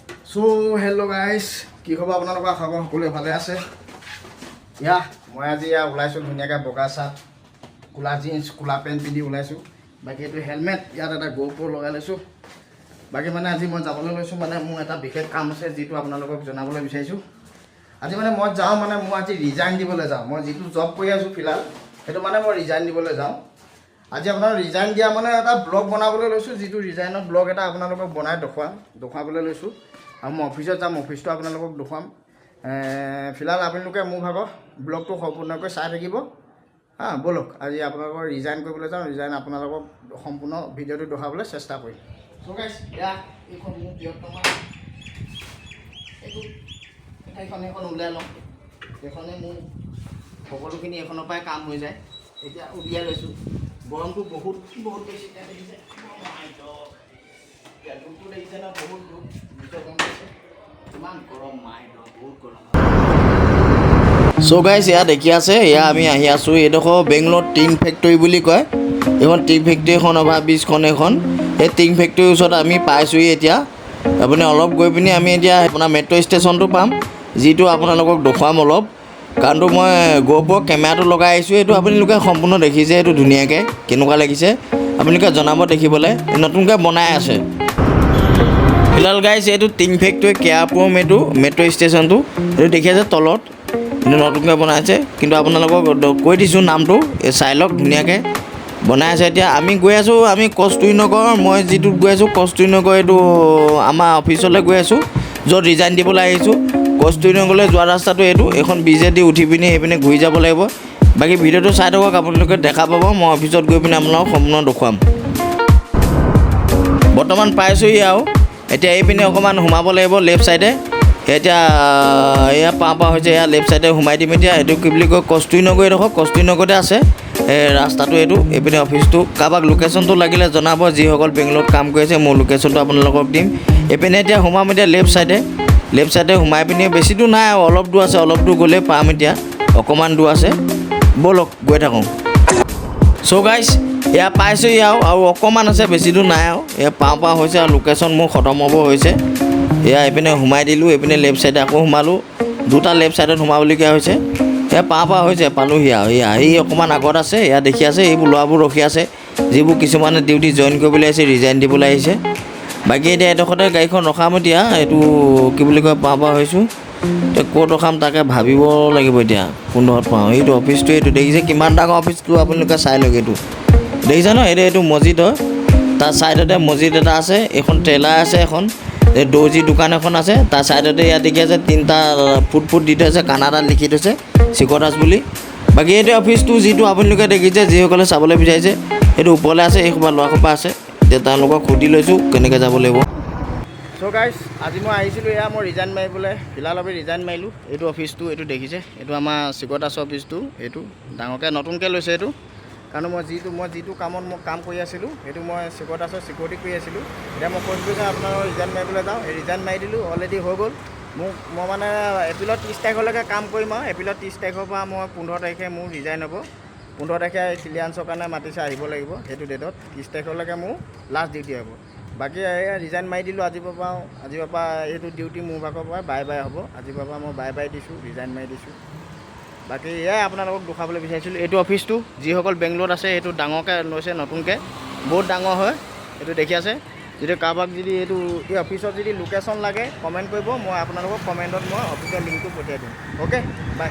So hello guys, কি খবৰ আপোনালোকৰ? আশা কৰোঁ সকলোৱে ভালে আছে। মই আজি ওলাইছোঁ ধুনীয়াকৈ বগা চাৰ্ট, কোলা জিন্স, কোলা পেণ্ট পিন্ধি ওলাইছোঁ। বাকী এইটো হেলমেট, ইয়াত এটা GoPro লগাই লৈছোঁ। বাকী মানে আজি মই যাবলৈ লৈছোঁ, মানে মোৰ এটা বিশেষ কাম আছে যিটো আপোনালোকক জনাবলৈ বিচাৰিছোঁ। আজি মানে মই যাওঁ, মানে মই আজি ৰিজাইন দিবলৈ যাওঁ। মই যিটো জব কৰি আছোঁ ফিলহাল, সেইটো মানে মই ৰিজাইন দিবলৈ যাওঁ। আজি আপোনাৰ ৰিজাইন দিয়া মানে এটা ব্লগ বনাবলৈ লৈছোঁ, যিটো ৰিজাইনৰ ব্লগ এটা আপোনালোকক বনাই দেখুৱাবলৈ লৈছোঁ। আৰু মই অফিচত যাম, অফিচটো আপোনালোকক দেখুৱাম। ফিলহাল আপোনালোকে মোৰ ভাগৰ ব্লগটো সম্পূৰ্ণকৈ চাই থাকিব। ব'লক আজি আপোনালোকৰ ৰিজাইন কৰিবলৈ যাওঁ। ৰিজাইন আপোনালোকক সম্পূৰ্ণ ভিডিঅ'টো দেখাবলৈ চেষ্টা কৰিম। চ' গাইছ, এইখন মোৰ বৃহত্তম এইখন উলিয়াই লওঁ। এইখনে মোৰ সকলোখিনি এইখনৰ পৰাই কাম হৈ যায়। এতিয়া উলিয়াই লৈছোঁ। গৰমটো বহুত বেছি দেখিছে। ধূপটো দেখিছে ন, বহুত ধূপ ইমান গৰম, বহুত গৰম। চ' গাইছ, এয়া দেখি আছে, এয়া আমি আহি আছোঁ এইডোখৰ বেংগলোৰ টিং ফেক্টৰী বুলি কয়। এইখন টিং ফেক্টৰী এখন অভাৰব্ৰিজখন এইখন। এই টিং ফেক্টৰীৰ ওচৰত আমি পাইছোঁহি এতিয়া। আপুনি অলপ গৈ পিনি আমি এতিয়া আপোনাৰ মেট্ৰ' ষ্টেচনটো পাম, যিটো আপোনালোকক দেখুৱাম অলপ। কাৰণটো মই GoPro কেমেৰাটো লগাই আহিছোঁ। এইটো আপোনালোকে সম্পূৰ্ণ দেখিছে, এইটো ধুনীয়াকৈ কেনেকুৱা লাগিছে আপোনালোকে জনাব দেখিবলৈ। নতুনকৈ বনাই আছে ফিলহাল গাইছ। এইটো টিং ফেক্টৰী কেয়াৰপুৰম, এইটো মেট্ৰ' ষ্টেচনটো এইটো দেখি আছে তলত। কিন্তু নতুনকৈ বনাইছে, কিন্তু আপোনালোকক কৈ দিছোঁ নামটো, এই চাই লওক ধুনীয়াকৈ বনাই আছে। এতিয়া আমি গৈ আছোঁ, আমি কস্তুৰী নগৰ, মই যিটোত গৈ আছোঁ কস্তুৰী নগৰ, এইটো আমাৰ অফিচলৈ গৈ আছোঁ, য'ত ৰিজাইন দিবলৈ আহিছোঁ। কস্তুৰী নগৰলৈ যোৱা ৰাস্তাটো এইটো, এইখন ব্ৰিজেদি উঠি পিনি সেইপিনে ঘূৰি যাব লাগিব। বাকী ভিডিঅ'টো চাই থাকক, আপোনালোকে দেখা পাব। মই অফিচত গৈ পিনি আপোনালোকক সম্পূৰ্ণ দেখুৱাম। বৰ্তমান পাইছোঁহি আৰু এতিয়া এইপিনে অকণমান সোমাব লাগিব লেফ্ট ছাইডে। এতিয়া এয়া পাওঁ হৈছে, এয়া লেফ্ট ছাইডে সোমাই দিম। এতিয়া এইটো কি বুলি কয়, কস্তুৰী নগৰ। এইডোখৰ কস্তুৰী নগৰতে আছে ৰাস্তাটো এইটো। এইপিনে অফিচটো। কাৰোবাক লোকেশ্যনটো লাগিলে জনাব, যিসকল বেংগলোৰত কাম কৰি আছে। মোৰ লোকেশ্যনটো আপোনালোকক দিম। এইপিনে এতিয়া সোমাম, এতিয়া লেফ্ট ছাইডে সোমাই পিনি বেছি দূৰ নাই আৰু অলপ দূৰ আছে। অলপ দূৰ গ'লে পাম, এতিয়া অকণমান দূৰ আছে। ব'লক গৈ থাকোঁ। চ' গাইছ, এয়া পাইছোঁহি আৰু অকণমান আছে, বেছি দূৰ নাই আৰু। এয়া পাওঁ হৈছে আৰু লোকেশ্যন মোৰ খতম হ'ব হৈছে। এয়া এইপিনে সোমাই দিলোঁ, এইপিনে লেফ্ট ছাইডে আকৌ সোমালোঁ। দুটা লেফ্ট ছাইডত সোমাবলগীয়া হৈছে। এয়া হৈছে, পালোঁহি আৰু। এয়া এই অকণমান আগত আছে, এয়া দেখি আছে, এইবোৰ ল'ৰাবোৰ ৰখি আছে, যিবোৰ কিছুমানে ডিউটি জইন কৰিবলৈ আহিছে, ৰিজাইন দিবলৈ আহিছে। বাকী এতিয়া এডোখৰতে গাড়ীখন ৰখাম। এতিয়া এইটো কি বুলি কয়, হৈছোঁ। এতিয়া ক'ত ৰখাম তাকে ভাবিব লাগিব। এতিয়া কোনডোখৰত পাওঁ। এইটো অফিচটো, এইটো দেখিছে কিমান ডাঙৰ অফিচটো, আপোনালোকে চাই লওক। এইটো দেখিছে ন, এইটো মছজিদ হয়। তাৰ ছাইডতে মছজিদ এটা আছে, এইখন ট্ৰেইলাৰ আছে, এখন এই দৰ্জী দোকান এখন আছে। তাৰ ছাইডতে ইয়াত দেখি আছে তিনিটা ফুট দি থৈছে, কানাডাত লিখি থৈছে চিকটাছ বুলি। বাকী এইটো অফিচটো যিটো আপোনালোকে দেখিছে, যিসকলে চাবলৈ বিচাৰিছে, সেইটো ওপৰলৈ আছে। এই ল'ৰা সোপা আছে, এতিয়া তেওঁলোকক সুধি লৈছোঁ কেনেকৈ যাব লাগিব। চ' গাইছ, আজি মই আহিছিলোঁ, এয়া মই ৰিজাইন মাৰিবলৈ। ফিলহাল আমি ৰিজাইন মাৰিলোঁ। এইটো অফিচটো, এইটো দেখিছে, এইটো আমাৰ চিকটাছ অফিচটো। এইটো ডাঙৰকৈ নতুনকৈ লৈছে এইটো। কাৰণ মই যিটো কামত মই কাম কৰি আছিলোঁ, সেইটো মই চিকটাছৰ চিকিউৰিটি কৰি আছিলোঁ। এতিয়া মই কৈছোঁ যে আপোনালোকৰ ৰিজাইন মাৰিবলৈ যাওঁ। এই ৰিজাইন মাৰি দিলোঁ, অলৰেডি হৈ গ'ল। মই মানে এপ্ৰিলৰ 30 তাৰিখলৈকে কাম কৰিম আৰু। এপ্ৰিলৰ 30 তাৰিখৰ পৰা মই 15 তাৰিখে মোৰ ৰিজাইন হ'ব। 15 তাৰিখে ক্লিয়াৰেঞ্চৰ কাৰণে মাতিছে, আহিব লাগিব সেইটো ডেটত। 30 তাৰিখলৈকে মোৰ লাষ্ট ডিউটি হ'ব। বাকী ৰিজাইন মাৰি দিলোঁ। আজিৰ পৰা এইটো ডিউটি মোৰ ভাগৰ পৰা বাই হ'ব। আজিৰ পৰা মই বাই দিছোঁ, ৰিজাইন মাৰি দিছোঁ। বাকী এয়াই আপোনালোকক দেখুৱাবলৈ বিচাৰিছিলোঁ। এইটো অফিচটো যিসকল বেংগলোৰত আছে, এইটো ডাঙৰকৈ লৈছে, নতুনকৈ বহুত ডাঙৰ হয়। এইটো দেখি আছে। যদি কাৰোবাক যদি এই অফিচত যদি লোকেশ্যন লাগে কমেণ্ট কৰিব, মই আপোনালোকক কমেণ্টত মই অফিচৰ লিংকটো পঠিয়াই দিম। অ'কে, বাই।